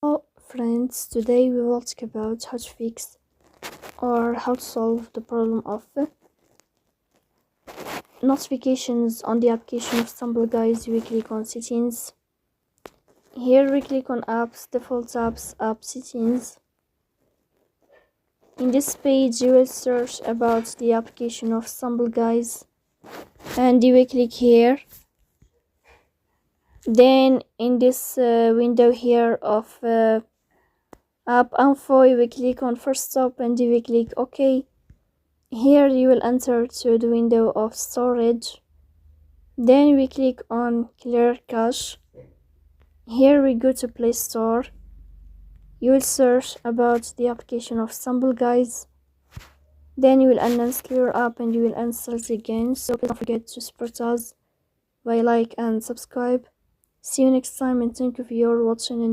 Hello friends, today we will talk about how to fix or how to solve the problem of notifications on the application of Stumble Guys. We click on settings. Here we click on apps, default apps, app settings. In this page you will search about the application of Stumble Guys and you will click here. Then in this window here of app info, you will click on first stop and you will click OK. Here you will enter to the window of storage. Then we click on clear cache. Here we go to Play Store. You will search about the application of Stumble Guys. Then you will uninstall your app and you will install it again. So don't forget to support us by like and subscribe. See you next time and thank you for your watching.